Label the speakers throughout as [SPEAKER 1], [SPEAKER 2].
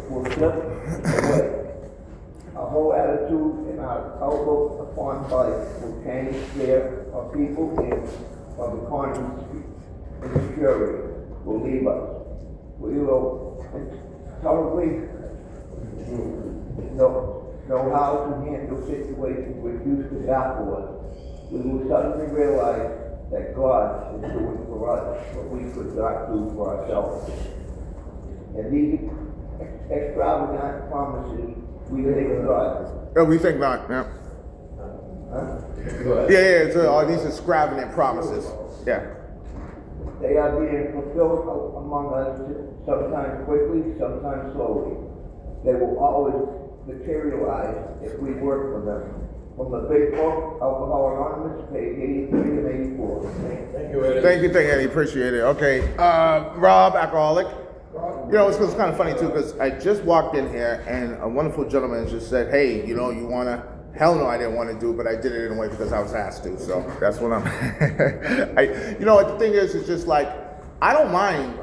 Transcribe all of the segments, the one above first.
[SPEAKER 1] will slip away. Our whole attitude and our outlook upon life will change. There are people in on the conscience and security will leave us. We will intelligently know how to handle situations which used to baffle us. We will suddenly realize that God is doing for us what we could not do for ourselves. And these extravagant promises we think God.
[SPEAKER 2] Oh, we think not, yeah.
[SPEAKER 1] Huh?
[SPEAKER 2] Yeah, so all these extravagant promises. Yeah.
[SPEAKER 1] They are being fulfilled among us, sometimes quickly, sometimes slowly. They will always materialize if we work for them. From the big book, Alcohol Anonymous, page 83 and 84.
[SPEAKER 3] Thank you, Eddie.
[SPEAKER 2] Thank you, Eddie. Appreciate it. Okay, Rob, alcoholic. You know, it's kind of funny too, because I just walked in here and a wonderful gentleman just said, hey, you know, you want to, hell no, I didn't want to do it, but I did it anyway because I was asked to. So that's what I'm, you know, the thing is, it's just like, I don't mind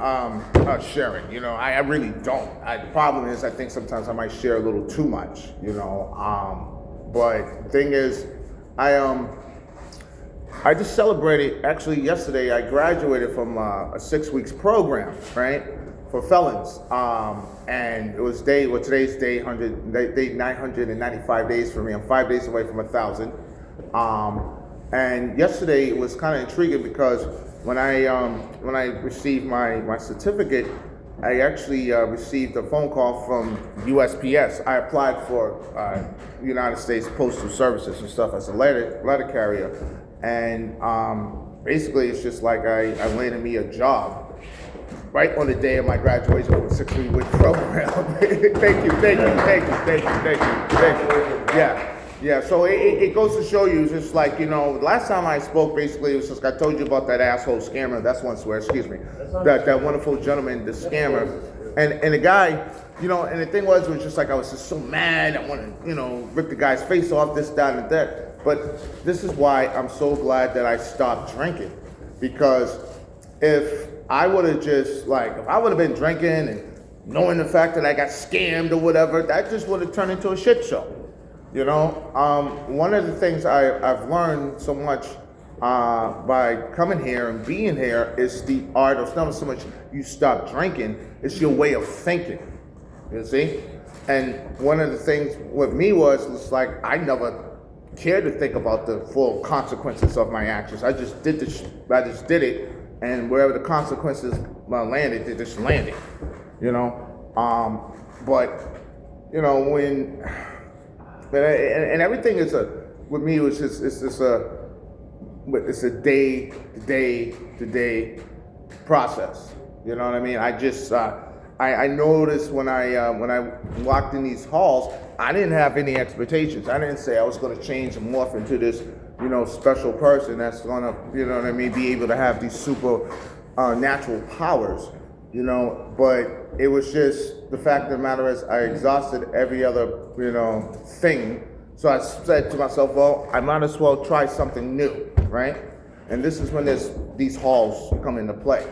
[SPEAKER 2] sharing, you know, I really don't. The problem is, I think sometimes I might share a little too much, you know, but the thing is, I just celebrated, actually yesterday, I graduated from a 6 weeks program, right, for felons. And it was today's day 995 days for me. I'm 5 days away from 1,000. And yesterday it was kind of intriguing because when I received my certificate, I actually received a phone call from USPS. I applied for United States Postal Services and stuff as a letter carrier. And basically it's just like I landed me a job right on the day of my graduation from a 6 week program. Thank you. Yeah. So it goes to show you, just like, you know, last time I spoke, basically, it was just, I told you about that asshole scammer. That's one swear, excuse me. That wonderful gentleman, the scammer. And the guy, you know, and the thing was, it was just like, I was just so mad. I wanted to, you know, rip the guy's face off, this, that, and that. But this is why I'm so glad that I stopped drinking. Because if I would have just, like, if I would have been drinking and knowing the fact that I got scammed or whatever, that just would have turned into a shit show. You know, one of the things I've learned so much by coming here and being here is the art of, not so much you stop drinking, it's your way of thinking, you see? And one of the things with me was like, I never cared to think about the full consequences of my actions. I just did it, and wherever the consequences landed, they just landed, you know? But, you know, and everything is with me, it was just, it's a day to day process. You know what I mean? I just, I noticed when I walked in these halls, I didn't have any expectations. I didn't say I was going to change and morph into this, you know, special person that's going to, you know what I mean, be able to have these super natural powers, you know, but it was just, the fact of the matter is I exhausted every other, you know, thing. So I said to myself, well, I might as well try something new, right? And this is when these halls come into play.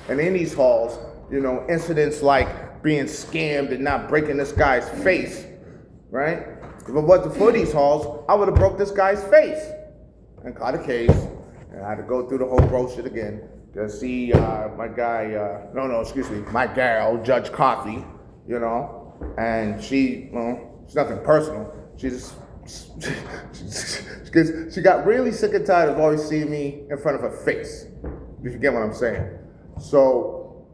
[SPEAKER 2] And in these halls, you know, incidents like being scammed and not breaking this guy's face, right? If it wasn't for these halls, I would have broke this guy's face and caught a case. And I had to go through the whole bullshit again to see my gal, Judge Coffee, you know, and she, well, it's nothing personal. She just, she got really sick and tired of always seeing me in front of her face. If you get what I'm saying. So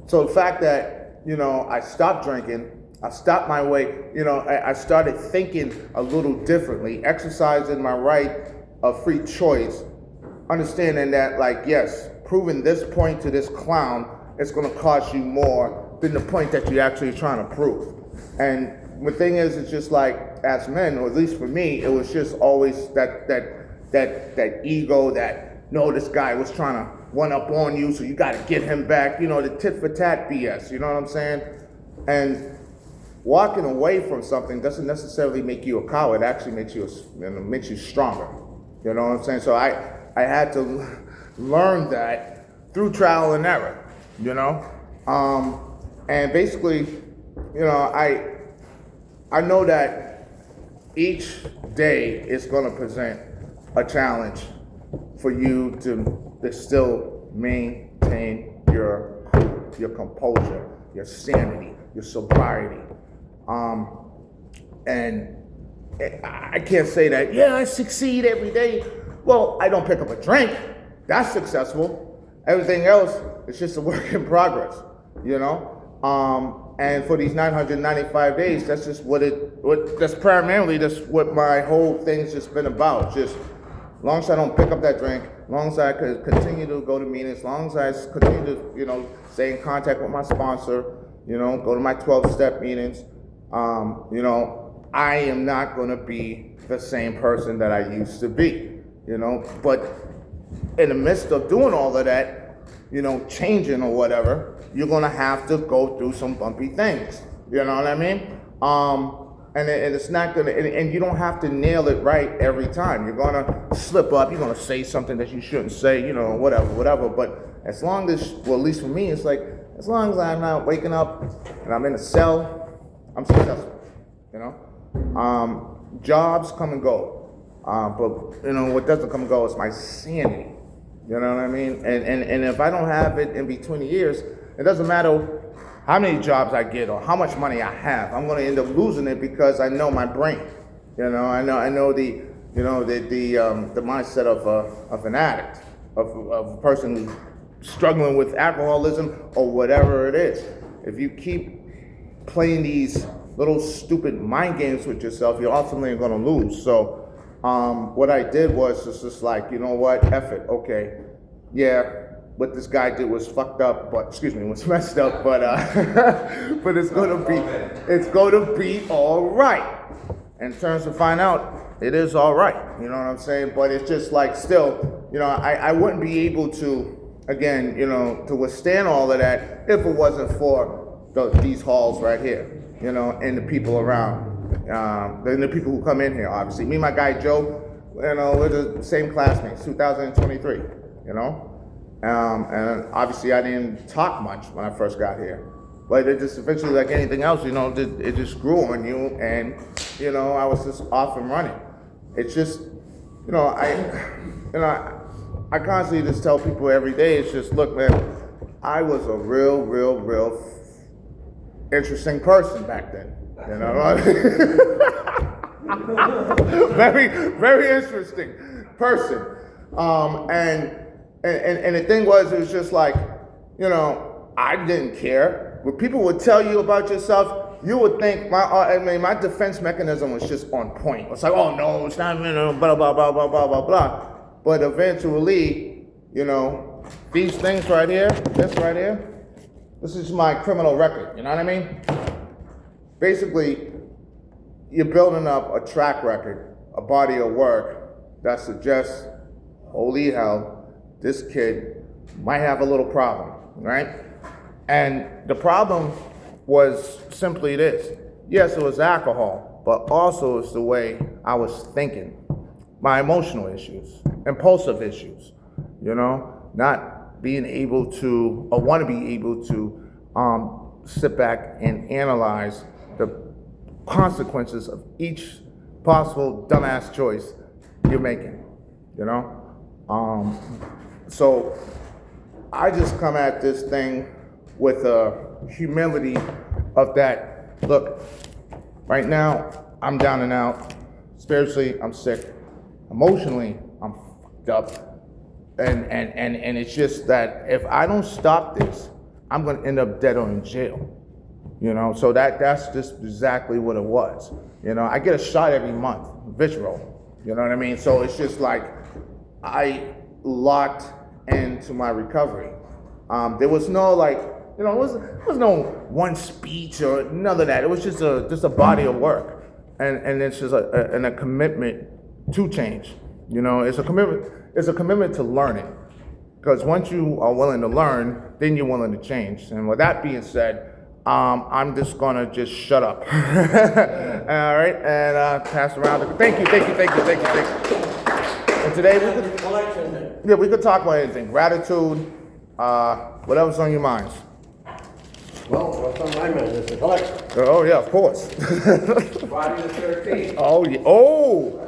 [SPEAKER 2] the fact that, you know, I stopped drinking, I stopped my way, you know, I started thinking a little differently, exercising my right of free choice, understanding that, like, yes, proving this point to this clown, it's going to cost you more than the point that you're actually trying to prove. And the thing is, it's just like, as men, or at least for me, it was just always that ego that, no, this guy was trying to one up on you, so you got to get him back, you know, the tit for tat BS, you know what I'm saying? And walking away from something doesn't necessarily make you a coward, it actually makes you stronger, you know what I'm saying? So I had to learn that through trial and error, you know? And basically, you know, I know that each day is going to present a challenge for you to still maintain your cool, your composure, your sanity, your sobriety. And I can't say that, yeah, I succeed every day. Well, I don't pick up a drink. That's successful. Everything else is just a work in progress, you know? And for these 995 days, that's just that's primarily just what my whole thing's just been about. Just as long as I don't pick up that drink, as long as I could continue to go to meetings, as long as I continue to, you know, stay in contact with my sponsor, you know, go to my 12-step meetings, you know, I am not going to be the same person that I used to be, you know. But in the midst of doing all of that, you know, changing or whatever, you're going to have to go through some bumpy things, you know what I mean? And it's not going to, and you don't have to nail it right every time. You're going to slip up, you're going to say something that you shouldn't say, you know, whatever. But as long as, well, at least for me, it's like, as long as I'm not waking up and I'm in a cell, I'm successful, you know? Jobs come and go, but, you know, what doesn't come and go is my sanity, you know what I mean? And if I don't have it in between the years, it doesn't matter how many jobs I get or how much money I have. I'm going to end up losing it because I know my brain. You know, I know the, you know, the mindset of an addict, of a person who's struggling with alcoholism or whatever it is. If you keep playing these little stupid mind games with yourself, you're ultimately going to lose. So what I did was just like, you know what, F it, okay, yeah. What this guy did was fucked up, was messed up, but but it's gonna be all right. In terms of find out, it is all right. You know what I'm saying? But it's just like still, you know, I wouldn't be able to, again, you know, to withstand all of that if it wasn't for these halls right here, you know, and the people around, and the people who come in here. Obviously, me and my guy Joe, you know, we're the same classmates, 2023. You know. And obviously I didn't talk much when I first got here, but it just eventually, like anything else, you know, it just grew on you, and, you know, I was just off and running. It's just, you know, I constantly just tell people every day, it's just, look, man, I was a real interesting person back then, you know. very interesting person, And the thing was, it was just like, you know, I didn't care. When people would tell you about yourself, you would think my defense mechanism was just on point. It's like, oh no, it's not, you know, blah, blah, blah, blah, blah, blah, blah. But eventually, you know, these things right here, this is my criminal record, you know what I mean? Basically, you're building up a track record, a body of work that suggests, holy hell, this kid might have a little problem, right? And the problem was simply this. Yes, it was alcohol, but also it's the way I was thinking. My emotional issues, impulsive issues, you know, not being able to, or want to be able to sit back and analyze the consequences of each possible dumbass choice you're making, you know? So I just come at this thing with a humility of that, look, right now I'm down and out, spiritually I'm sick, emotionally I'm fucked up, and it's just that if I don't stop this, I'm gonna end up dead or in jail, you know. So that's just exactly what it was, you know. I get a shot every month, Vitrol, you know what I mean? So it's just like I locked into my recovery. There was no, like, you know, there was no one speech or none of that. It was just a body of work, and it's just a commitment to change. You know, it's a commitment to learning, because once you are willing to learn, then you're willing to change. And with that being said, I'm just gonna just shut up. All right, and pass around. Thank you. And today we could talk about anything. Gratitude, whatever's on your minds.
[SPEAKER 3] Well, what's on my mind, Mr. Collector?
[SPEAKER 2] Oh, yeah, of course.
[SPEAKER 1] Friday the 13th.
[SPEAKER 2] Oh, yeah. Oh,